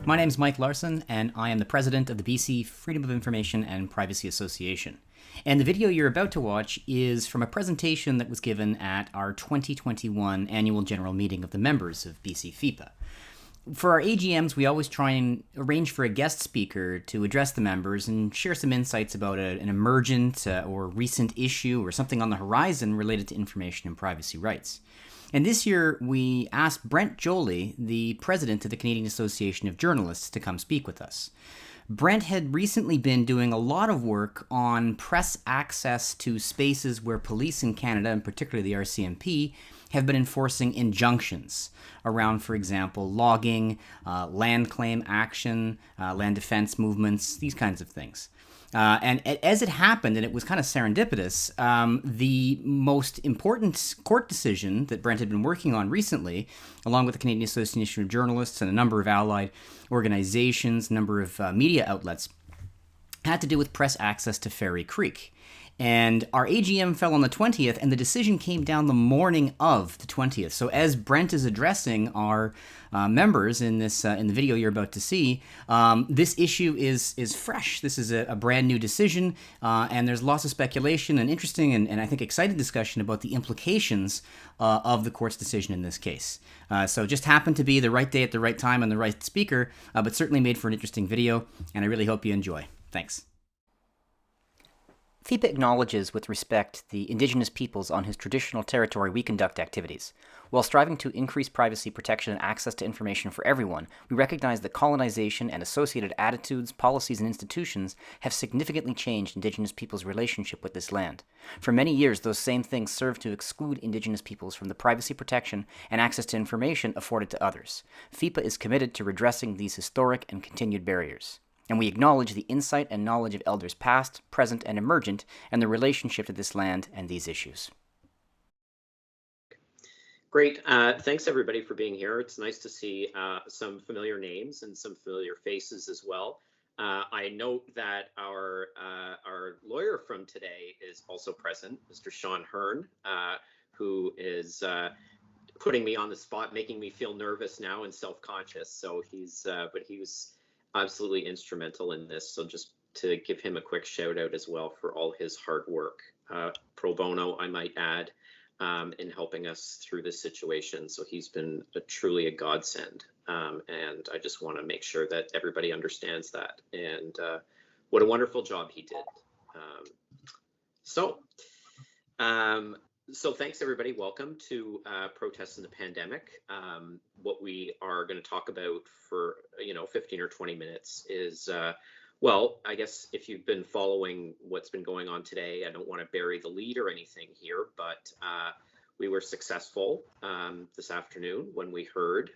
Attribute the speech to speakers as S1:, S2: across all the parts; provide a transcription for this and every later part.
S1: My name is Mike Larson, and I am the president of the BC Freedom of Information and Privacy Association. And the video you're about to watch is from a presentation that was given at our 2021 annual general meeting of the members of BC FIPA. For our AGMs, we always try and arrange for a guest speaker to address the members and share some insights about an emergent or recent issue or something on the horizon related to information and privacy rights. And this year, we asked Brent Jolly, the president of the Canadian Association of Journalists, to come speak with us. Brent had recently been doing a lot of work on press access to spaces where police in Canada, and particularly the RCMP, have been enforcing injunctions around, for example, logging, land claim action, land defense movements, these kinds of things. And as it happened, and it was kind of serendipitous, the most important court decision that Brent had been working on recently, along with the Canadian Association of Journalists and a number of allied organizations, a number of media outlets, had to do with press access to Fairy Creek. And our AGM fell on the 20th, and the decision came down the morning of the 20th. So as Brent is addressing our members in this in the video you're about to see, this issue is fresh. This is a brand new decision, and there's lots of speculation and interesting and I think exciting discussion about the implications of the court's decision in this case. So just happened to be the right day at the right time and the right speaker, but certainly made for an interesting video, and I really hope you enjoy. Thanks. FIPA acknowledges with respect the Indigenous peoples on whose traditional territory we conduct activities. While striving to increase privacy protection and access to information for everyone, we recognize that colonization and associated attitudes, policies, and institutions have significantly changed Indigenous peoples' relationship with this land. For many years, those same things served to exclude Indigenous peoples from the privacy protection and access to information afforded to others. FIPA is committed to redressing these historic and continued barriers. And we acknowledge the insight and knowledge of elders past, present, and emergent, and the relationship to this land and these issues.
S2: Great. Thanks, everybody, for being here. It's nice to see some familiar names and some familiar faces as well. I note that our lawyer from today is also present, Mr. Sean Hearn, who is putting me on the spot, making me feel nervous now and self-conscious. So but he was absolutely instrumental in this. So just to give him a quick shout out as well for all his hard work, pro bono, I might add, in helping us through this situation. So he's been truly a godsend. And I just want to make sure that everybody understands that and what a wonderful job he did. So thanks, everybody. Welcome to Protests in the Pandemic. What we are going to talk about for 15 or 20 minutes is, well, I guess if you've been following what's been going on today, I don't want to bury the lead or anything here, but we were successful this afternoon when we heard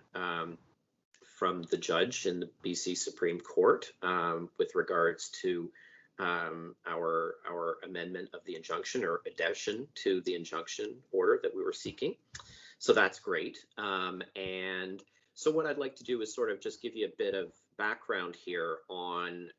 S2: from the judge in the BC Supreme Court with regards to our amendment of the injunction or addition to the injunction order that we were seeking. So that's great. And so what I'd like to do is sort of just give you a bit of background here on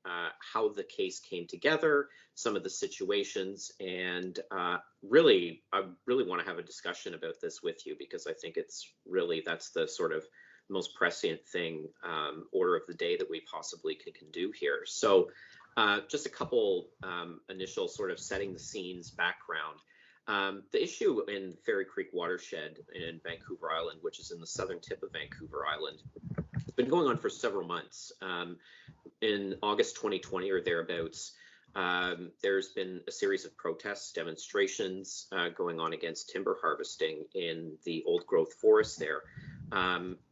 S2: how the case came together, some of the situations, and I really want to have a discussion about this with you because I think that's the sort of most prescient thing, order of the day that we possibly can do here. So just a couple initial sort of setting the scenes background. The issue in Fairy Creek watershed in Vancouver Island, which is in the southern tip of Vancouver Island, has been going on for several months. In August 2020 or thereabouts, there's been a series of protests, demonstrations going on against timber harvesting in the old growth forest there.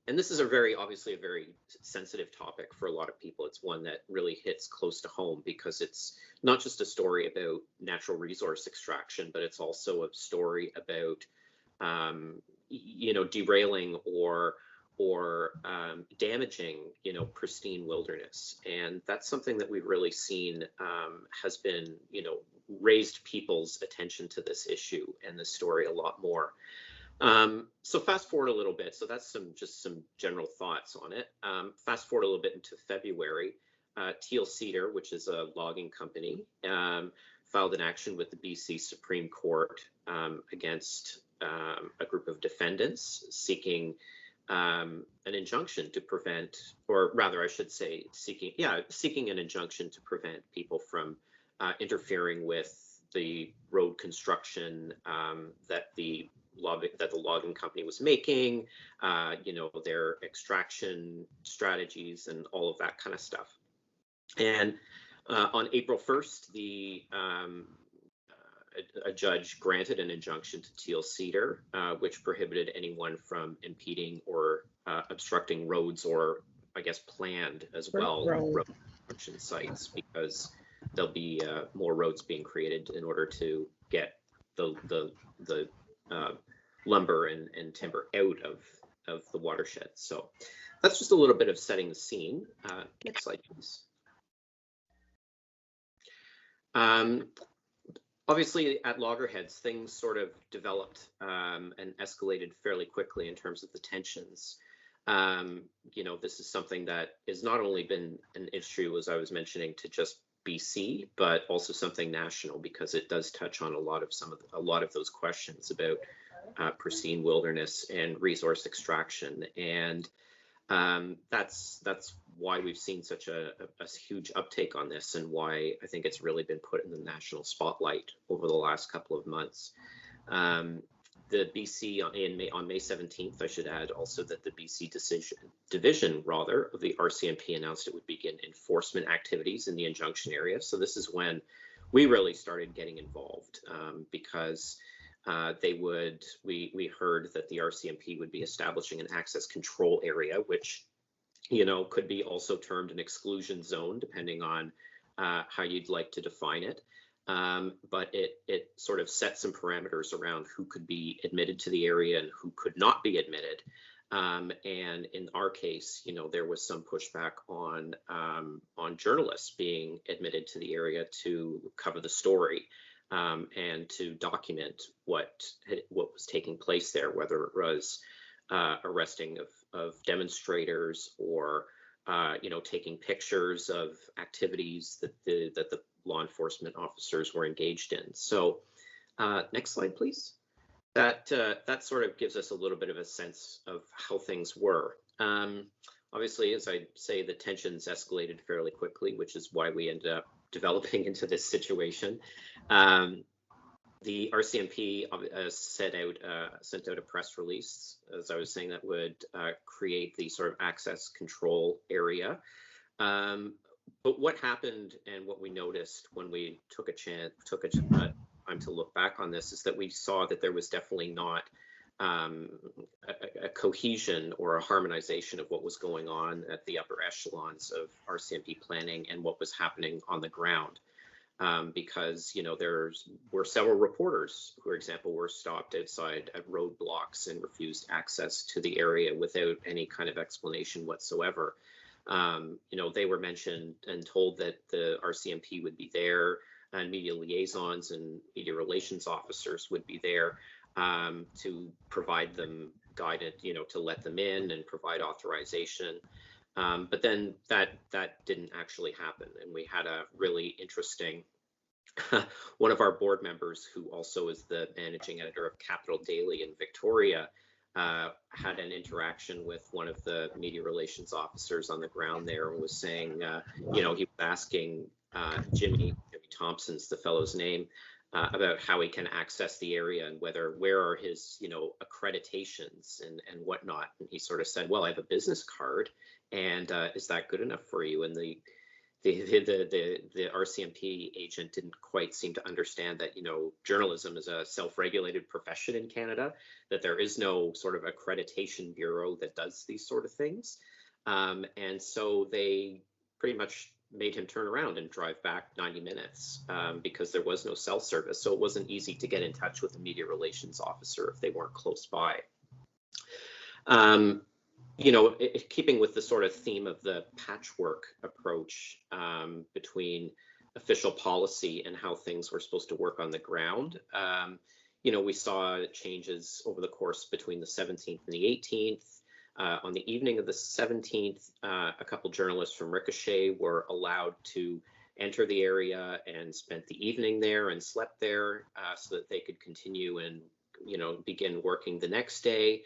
S2: And this is obviously a very sensitive topic for a lot of people. It's one that really hits close to home because it's not just a story about natural resource extraction, but it's also a story about, derailing or damaging, pristine wilderness. And that's something that we've really seen has been, raised people's attention to this issue and this story a lot more. So fast forward a little bit. So that's just some general thoughts on it. Fast forward a little bit into February. Teal Cedar, which is a logging company, filed an action with the BC Supreme Court against a group of defendants seeking an injunction to prevent, or rather, I should say, seeking an injunction to prevent people from interfering with the road construction that the logging company was making, their extraction strategies and all of that kind of stuff. And on April 1st, a judge granted an injunction to Teal Cedar, which prohibited anyone from impeding or obstructing roads, or I guess planned as well, road construction sites, because there'll be more roads being created in order to get the lumber and timber out of the watershed. So that's just a little bit of setting the scene. Next slide, please. Obviously, at loggerheads, things sort of developed and escalated fairly quickly in terms of the tensions. This is something that has not only been an issue, as I was mentioning, to just BC, but also something national, because it does touch on a lot of those questions about pristine wilderness and resource extraction. And that's why we've seen such a huge uptake on this, and why I think it's really been put in the national spotlight over the last couple of months. The BC on May 17th, I should add also that the BC division of the RCMP announced it would begin enforcement activities in the injunction area. So this is when we really started getting involved, because we heard that the RCMP would be establishing an access control area, which, could be also termed an exclusion zone, depending on how you'd like to define it. But it sort of set some parameters around who could be admitted to the area and who could not be admitted. And in our case, there was some pushback on journalists being admitted to the area to cover the story. And to document what was taking place there, whether it was arresting of demonstrators, or taking pictures of activities that the law enforcement officers were engaged in. So next slide, please. That sort of gives us a little bit of a sense of how things were. Obviously, as I say, the tensions escalated fairly quickly, which is why we ended up developing into this situation. The RCMP sent out a press release, as I was saying, that would create the sort of access control area. But what happened, and what we noticed when we took a time to look back on this, is that we saw that there was definitely not a cohesion or a harmonization of what was going on at the upper echelons of RCMP planning and what was happening on the ground. Because there were several reporters who, for example, were stopped outside at roadblocks and refused access to the area without any kind of explanation whatsoever. They were mentioned and told that the RCMP would be there, and media liaisons and media relations officers would be there to provide them guidance, to let them in and provide authorization. But then that didn't actually happen. And we had a really interesting, one of our board members, who also is the managing editor of Capital Daily in Victoria, had an interaction with one of the media relations officers on the ground there, and was saying, he was asking Jimmy Thompson's the fellow's name, about how he can access the area and where are his accreditations and whatnot. And he sort of said, well, I have a business card, and is that good enough for you? And the RCMP agent didn't quite seem to understand that journalism is a self-regulated profession in Canada, that there is no sort of accreditation bureau that does these sort of things, and so they pretty much made him turn around and drive back 90 minutes because there was no cell service. So it wasn't easy to get in touch with a media relations officer if they weren't close by. Keeping with the sort of theme of the patchwork approach between official policy and how things were supposed to work on the ground, we saw changes over the course between the 17th and the 18th. On the evening of the 17th, a couple journalists from Ricochet were allowed to enter the area and spent the evening there and slept there so that they could continue and begin working the next day.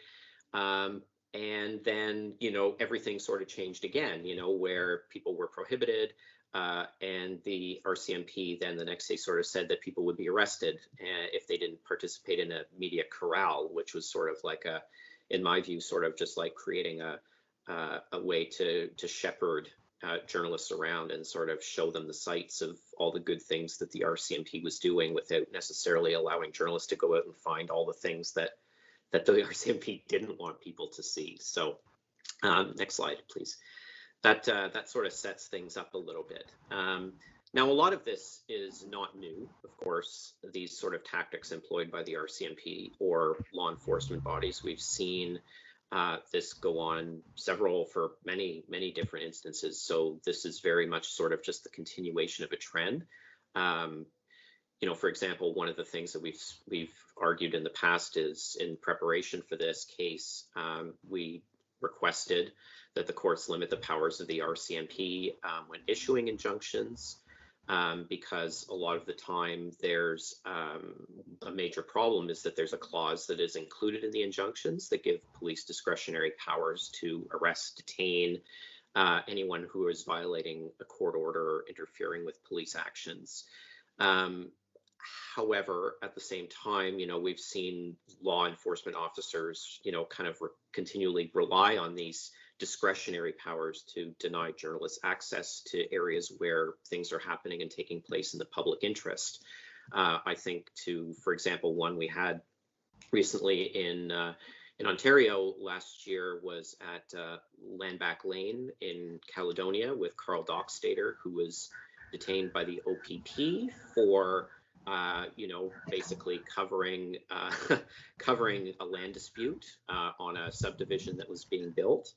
S2: And then, everything sort of changed again, where people were prohibited. And the RCMP then the next day sort of said that people would be arrested if they didn't participate in a media corral, which was sort of like in my view, sort of just like creating a way to shepherd journalists around and sort of show them the sights of all the good things that the RCMP was doing without necessarily allowing journalists to go out and find all the things that the RCMP didn't want people to see. So next slide, please. That sort of sets things up a little bit. Now, a lot of this is not new, of course, these sort of tactics employed by the RCMP or law enforcement bodies. We've seen this go on for many, many different instances. So this is very much sort of just the continuation of a trend. For example, one of the things that we've argued in the past is in preparation for this case, we requested that the courts limit the powers of the RCMP when issuing injunctions, because a lot of the time there's a major problem is that there's a clause that is included in the injunctions that give police discretionary powers to arrest, detain anyone who is violating a court order or interfering with police actions. However, at the same time, we've seen law enforcement officers, kind of continually rely on these discretionary powers to deny journalists access to areas where things are happening and taking place in the public interest. I think for example, one we had recently in Ontario last year was at Landback Lane in Caledonia with Carl Dockstader, who was detained by the OPP for basically covering a land dispute on a subdivision that was being built.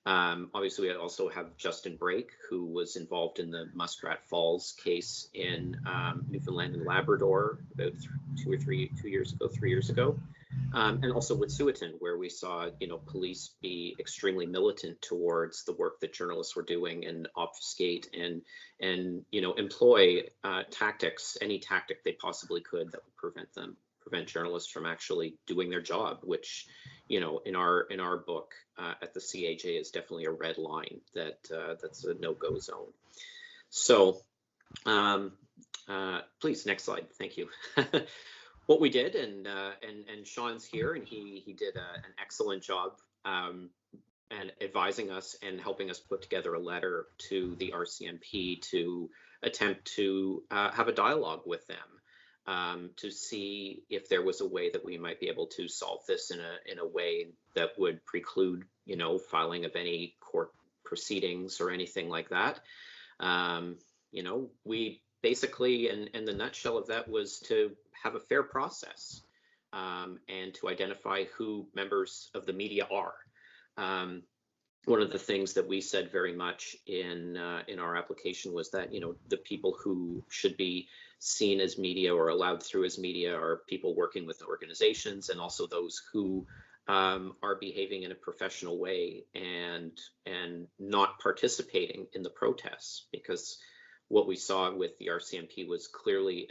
S2: Obviously, we also have Justin Brake, who was involved in the Muskrat Falls case in Newfoundland and Labrador about 3 years ago. And also Wet'suwet'en, where we saw, police be extremely militant towards the work that journalists were doing and obfuscate and employ any tactic they possibly could that would prevent journalists from actually doing their job, which, in our book at the CAJ is definitely a red line that's a no-go zone. So please, next slide. Thank you. What we did, and Sean's here, and he did an excellent job and advising us and helping us put together a letter to the RCMP to attempt to have a dialogue with them to see if there was a way that we might be able to solve this in a way that would preclude, filing of any court proceedings or anything like that. We basically, and the nutshell of that was to have a fair process and to identify who members of the media are. One of the things that we said very much in our application was that, the people who should be seen as media or allowed through as media are people working with organizations, and also those who are behaving in a professional way and not participating in the protests, because what we saw with the RCMP was clearly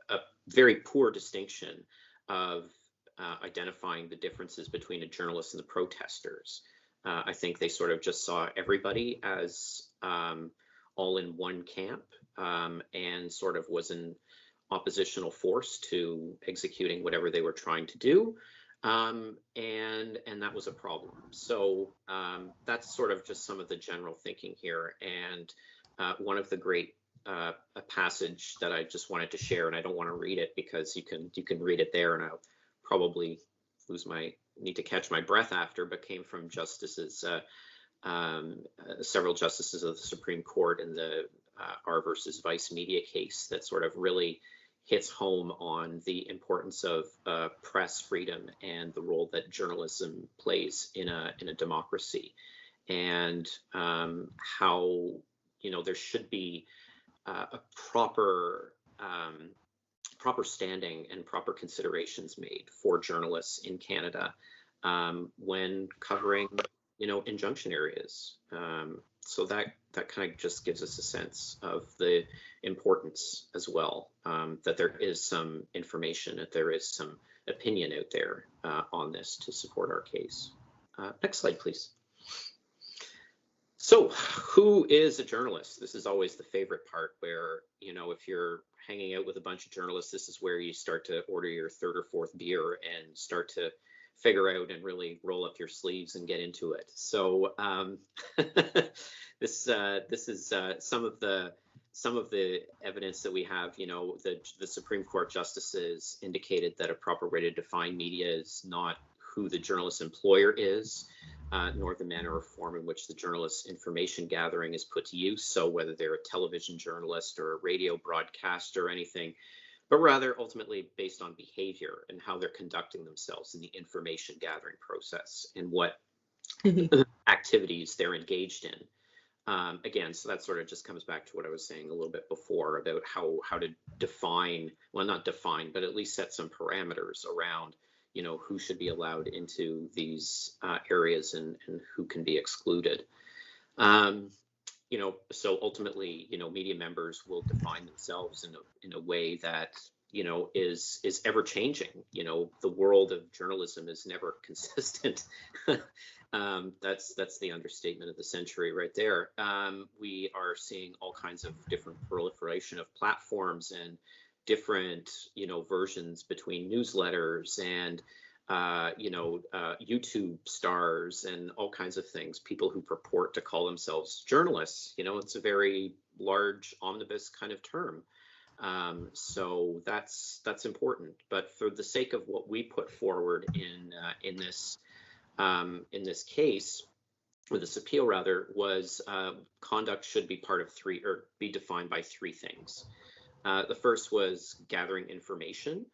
S2: a very poor distinction of identifying the differences between the journalists and the protesters. I think they sort of just saw everybody as all in one camp and sort of was an oppositional force to executing whatever they were trying to do. And that was a problem. So that's sort of just some of the general thinking here. And one of the great a passage that I just wanted to share, and I don't want to read it because you can read it there, and I'll probably need to catch my breath after, but came from several justices of the Supreme Court in the R versus Vice media case that sort of really hits home on the importance of press freedom and the role that journalism plays in a democracy, and how there should be a proper standing and proper considerations made for journalists in Canada when covering injunction areas. So that kind of just gives us a sense of the importance as well, that there is some information, that there is some opinion out there on this to support our case. Next slide, please. So who is a journalist? This is always the favorite part where, you know, if you're hanging out with a bunch of journalists, this is where you start to order your third or fourth beer and start to figure out and really roll up your sleeves and get into it. So this is some of the evidence that we have. You know, the Supreme Court justices indicated that a proper way to define media is not who the journalist's employer is, nor the manner or form in which the journalist's information gathering is put to use. So whether they're a television journalist or a radio broadcaster or anything, but rather ultimately based on behavior and how they're conducting themselves in the information gathering process and what activities they're engaged in. Again, so that sort of just comes back to what I was saying a little bit before about how to define, well, not define, but at least set some parameters around, you know, who should be allowed into these areas and who can be excluded. You know, so ultimately, you know, media members will define themselves in a way that, you know, is ever changing. You know, the world of journalism is never consistent. That's the understatement of the century right there. We are seeing all kinds of different proliferation of platforms and different, you know, versions between newsletters and YouTube stars and all kinds of things, people who purport to call themselves journalists. You know, it's a very large omnibus kind of term. So that's important. But for the sake of what we put forward in this case, or this appeal rather, was conduct should be part of three, or be defined by three things. The first was gathering information.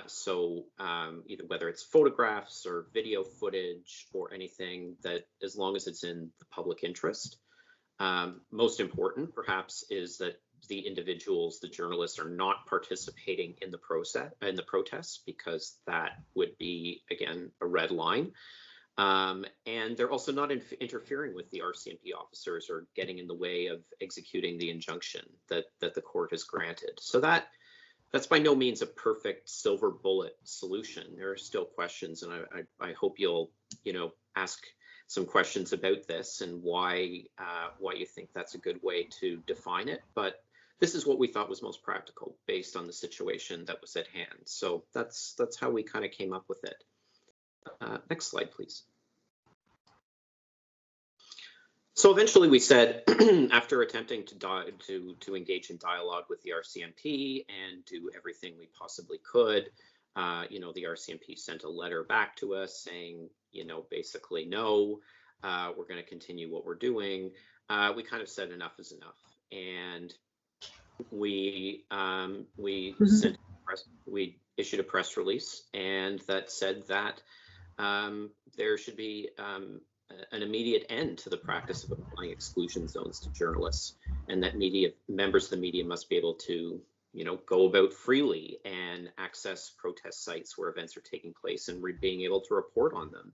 S2: So either whether it's photographs or video footage or anything that, as long as it's in the public interest. Most important, perhaps, is that the individuals, the journalists, are not participating in the protests, because that would be, again, a red line. And they're also not interfering with the RCMP officers or getting in the way of executing the injunction that the court has granted. So that's by no means a perfect silver bullet solution. There are still questions, and I hope you'll, you know, ask some questions about this and why you think that's a good way to define it. But this is what we thought was most practical based on the situation that was at hand. So that's how we kind of came up with it. Next slide, please. So eventually we said, after attempting to engage in dialogue with the RCMP and do everything we possibly could, you know, the RCMP sent a letter back to us saying, you know, basically, no, we're going to continue what we're doing. We kind of said enough is enough, and we issued a press release, and that said that there should be an immediate end to the practice of applying exclusion zones to journalists, and that members of the media must be able to, you know, go about freely and access protest sites where events are taking place, and being able to report on them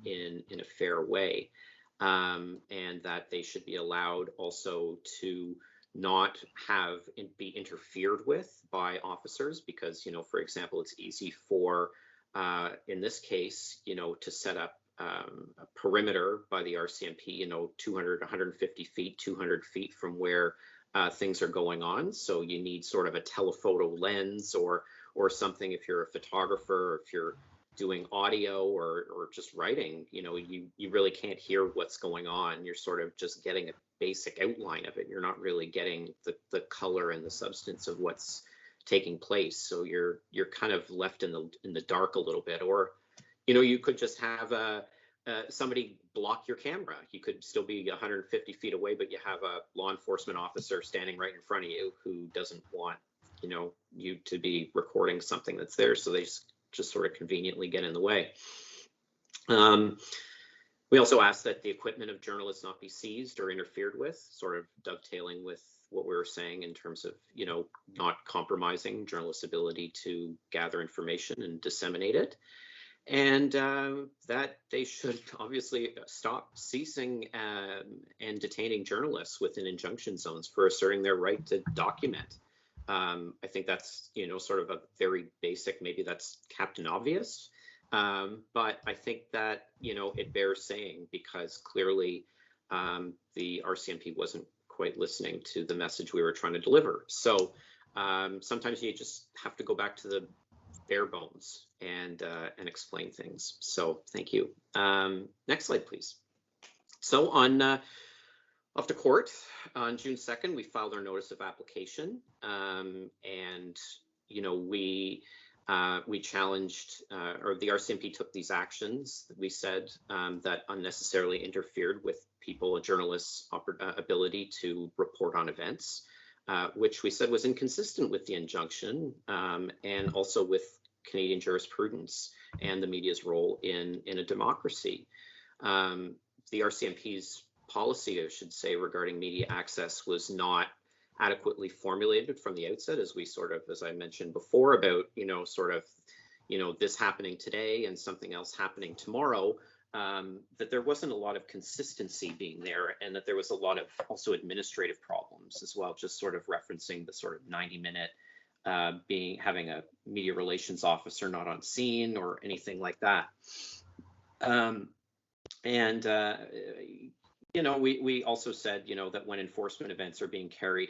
S2: in a fair way, and that they should be allowed also to not be interfered with by officers, because, you know, for example, it's easy for in this case, you know, to set up a perimeter by the RCMP, you know, 200, 150 feet, 200 feet from where things are going on. So you need sort of a telephoto lens or something if you're a photographer, or if you're doing audio or just writing, you know, you really can't hear what's going on. You're sort of just getting a basic outline of it. You're not really getting the color and the substance of what's taking place. So you're kind of left in the dark a little bit. Or, you know, you could just have somebody block your camera. You could still be 150 feet away, but you have a law enforcement officer standing right in front of you who doesn't want, you know, you to be recording something that's there. So they just sort of conveniently get in the way. We also asked that the equipment of journalists not be seized or interfered with, sort of dovetailing with what we were saying in terms of, you know, not compromising journalists' ability to gather information and disseminate it. And that they should obviously stop ceasing and detaining journalists within injunction zones for asserting their right to document I think that's, sort of a very basic, maybe that's Captain Obvious. But I think that, it bears saying, because clearly the RCMP wasn't quite listening to the message we were trying to deliver. So sometimes you just have to go back to the bare bones and explain things. So thank you. Next slide, please. So on off to court on June 2nd, we filed our notice of application, and we challenged, or the RCMP took these actions that we said that unnecessarily interfered with people, journalists' ability to report on events, which we said was inconsistent with the injunction and also with Canadian jurisprudence and the media's role in a democracy. The RCMP's policy, I should say, regarding media access was not adequately formulated from the outset, as I mentioned before, about, this happening today and something else happening tomorrow, that there wasn't a lot of consistency being there, and that there was a lot of also administrative problems as well, just sort of referencing the sort of 90-minute having a media relations officer not on scene or anything like that. We also said, that when enforcement events are being carried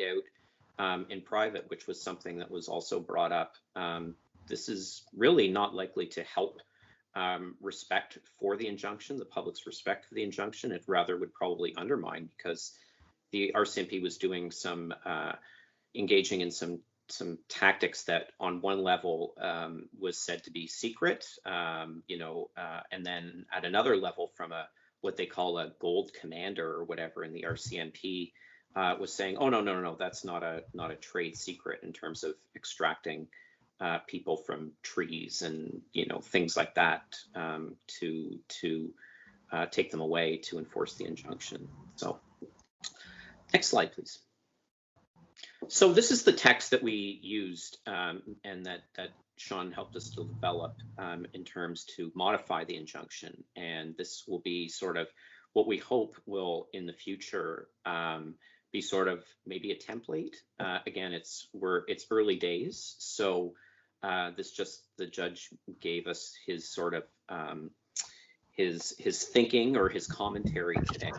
S2: out in private, which was something that was also brought up, this is really not likely to help respect for the injunction, the public's respect for the injunction. It rather would probably undermine, because the RCMP was doing engaging in some tactics that on one level was said to be secret, and then at another level from what they call a gold commander or whatever in the RCMP was saying, oh, no, that's not a trade secret in terms of extracting people from trees and, things like that to take them away to enforce the injunction. So next slide, please. So this is the text that we used and that Sean helped us to develop in terms to modify the injunction. And this will be sort of what we hope will in the future be sort of maybe a template. Again, it's early days. So the judge gave us his sort of his thinking or his commentary today.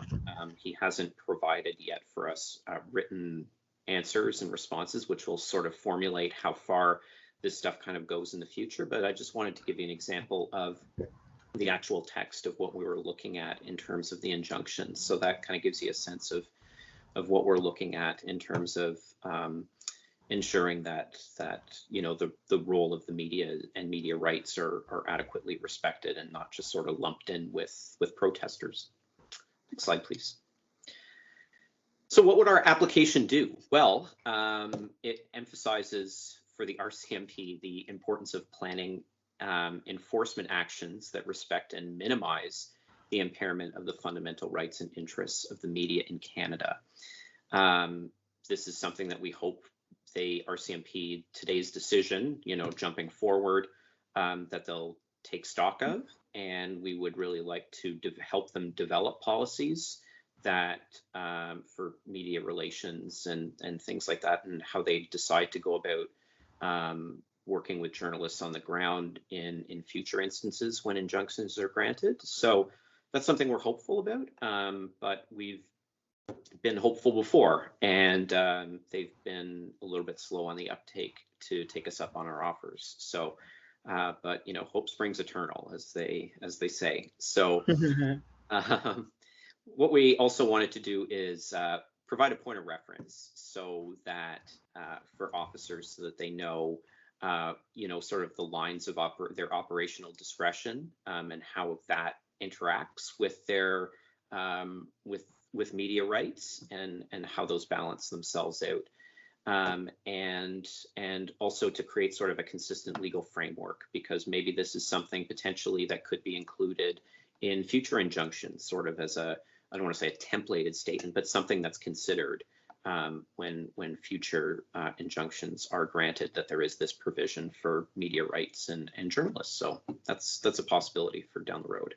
S2: He hasn't provided yet for us written answers and responses, which will sort of formulate how far this stuff kind of goes in the future. But I just wanted to give you an example of the actual text of what we were looking at in terms of the injunction. So that kind of gives you a sense of what we're looking at in terms of ensuring that the role of the media and media rights are adequately respected and not just sort of lumped in with protesters. Next slide, please. So what would our application do? Well, it emphasizes for the RCMP the importance of planning enforcement actions that respect and minimize the impairment of the fundamental rights and interests of the media in Canada. This is something that we hope the RCMP, today's decision, jumping forward, that they'll take stock of, and we would really like to help them develop policies that for media relations and things like that, and how they decide to go about working with journalists on the ground in future instances when injunctions are granted. So that's something we're hopeful about, but we've been hopeful before, and they've been a little bit slow on the uptake to take us up on our offers. So, but hope springs eternal, as they say. So, what we also wanted to do is provide a point of reference so that for officers, so that they know, sort of the lines of their operational discretion and how that interacts with their with media rights and how those balance themselves out, and also to create sort of a consistent legal framework, because maybe this is something potentially that could be included in future injunctions, sort of as I don't want to say a templated statement, but something that's considered when future injunctions are granted, that there is this provision for media rights and journalists. So that's a possibility for down the road.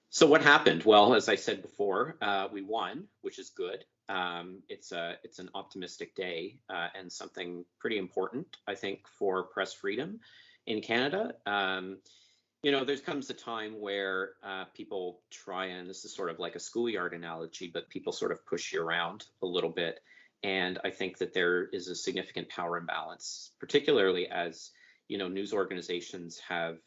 S2: So what happened? Well, as I said before, we won, which is good. It's an optimistic day and something pretty important, I think, for press freedom in Canada. There comes a time where people try, and this is sort of like a schoolyard analogy, but people sort of push you around a little bit. And I think that there is a significant power imbalance, particularly as, news organizations have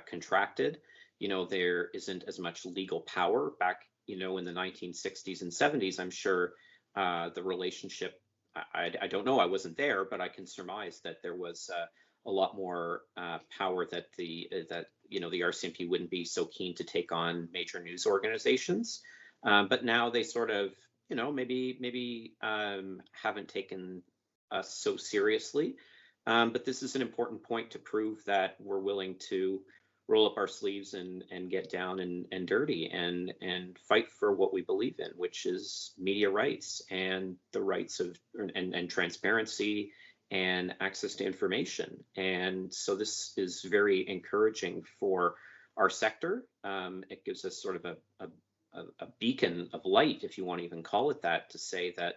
S2: contracted. There isn't as much legal power. Back, in the 1960s and 70s, I'm sure the relationship, I don't know, I wasn't there, but I can surmise that there was a lot more power that the RCMP wouldn't be so keen to take on major news organizations. But now they sort of, maybe haven't taken us so seriously. But this is an important point to prove that we're willing to roll up our sleeves and get down and dirty and fight for what we believe in, which is media rights and the rights of and transparency and access to information. And so this is very encouraging for our sector. It gives us sort of a beacon of light, if you want to even call it that, to say that,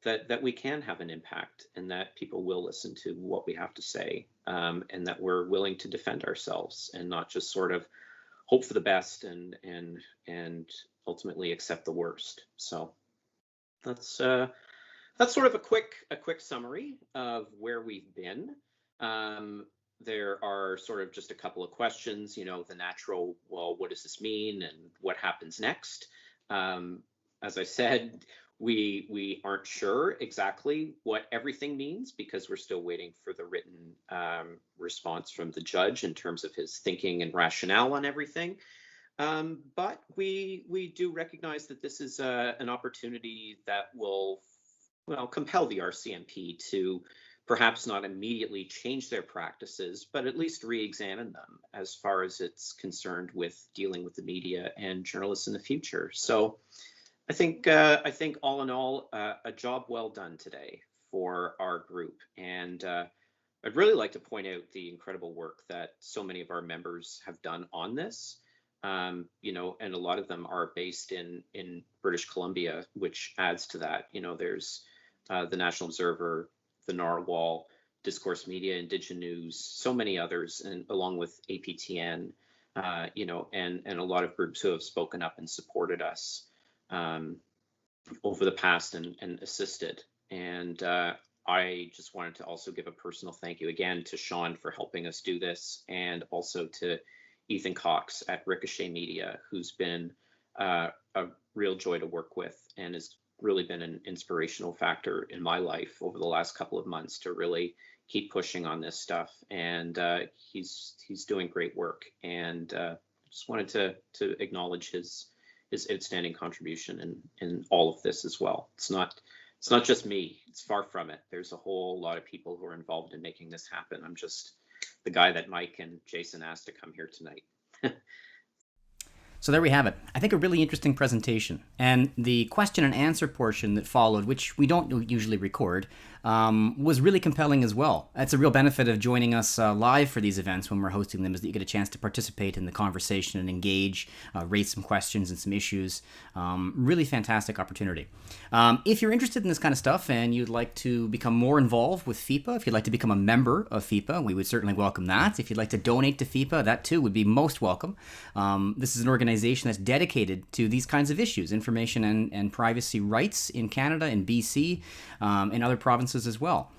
S2: that we can have an impact and that people will listen to what we have to say, and that we're willing to defend ourselves and not just sort of hope for the best and ultimately accept the worst. So that's sort of a quick summary of where we've been. There are sort of just a couple of questions, the natural, well, what does this mean and what happens next? As I said, we aren't sure exactly what everything means because we're still waiting for the written response from the judge in terms of his thinking and rationale on everything. But we do recognize that this is an opportunity that will, compel the RCMP to perhaps not immediately change their practices, but at least re-examine them as far as it's concerned with dealing with the media and journalists in the future. So I think all in all, a job well done today for our group. And I'd really like to point out the incredible work that so many of our members have done on this. And a lot of them are based in British Columbia, which adds to that. There's the National Observer, the Narwhal, Discourse Media, Indigenous News, so many others, and along with APTN, and a lot of groups who have spoken up and supported us over the past and assisted. And I just wanted to also give a personal thank you again to Sean for helping us do this, and also to Ethan Cox at Ricochet Media, who's been a real joy to work with and has really been an inspirational factor in my life over the last couple of months to really keep pushing on this stuff. And he's doing great work. And just wanted to acknowledge his outstanding contribution in all of this as well. It's not just me. It's far from it. There's a whole lot of people who are involved in making this happen. I'm just the guy that Mike and Jason asked to come here tonight.
S1: So there we have it. I think a really interesting presentation. And the question and answer portion that followed, which we don't usually record, was really compelling as well. That's a real benefit of joining us live for these events when we're hosting them, is that you get a chance to participate in the conversation and engage, raise some questions and some issues. Really fantastic opportunity. If you're interested in this kind of stuff and you'd like to become more involved with FIPA, if you'd like to become a member of FIPA, we would certainly welcome that. If you'd like to donate to FIPA, that too would be most welcome. This is an organization that's dedicated to these kinds of issues, information and privacy rights in Canada, in BC, and other provinces as well.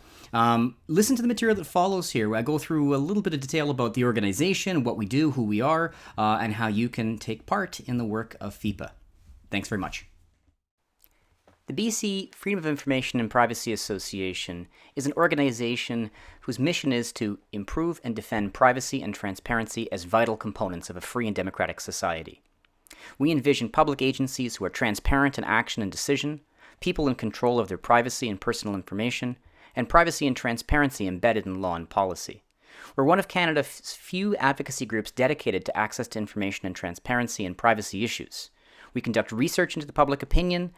S1: Listen to the material that follows here. I go through a little bit of detail about the organization, what we do, who we are, and how you can take part in the work of FIPA. Thanks very much. The BC Freedom of Information and Privacy Association is an organization whose mission is to improve and defend privacy and transparency as vital components of a free and democratic society. We envision public agencies who are transparent in action and decision, people in control of their privacy and personal information, and privacy and transparency embedded in law and policy. We're one of Canada's few advocacy groups dedicated to access to information and transparency and privacy issues. We conduct research into the public opinion,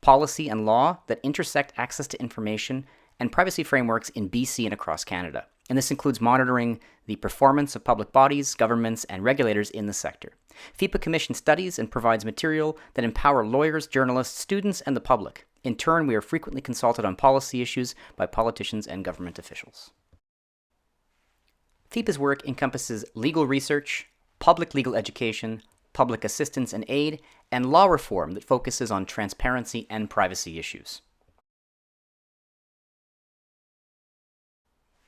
S1: policy, and law that intersect access to information and privacy frameworks in BC and across Canada. and this includes monitoring the performance of public bodies, governments, and regulators in the sector. FIPA commissions studies and provides material that empower lawyers, journalists, students, and the public. In turn, we are frequently consulted on policy issues by politicians and government officials. FIPA's work encompasses legal research, public legal education, public assistance and aid, and law reform that focuses on transparency and privacy issues.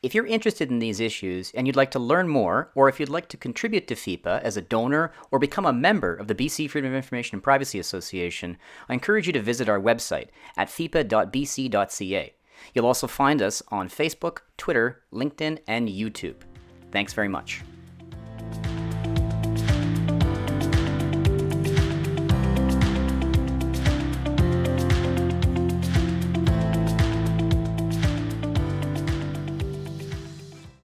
S1: If you're interested in these issues and you'd like to learn more, or if you'd like to contribute to FIPA as a donor or become a member of the BC Freedom of Information and Privacy Association, I encourage you to visit our website at fipa.bc.ca. You'll also find us on Facebook, Twitter, LinkedIn, and YouTube. Thanks very much.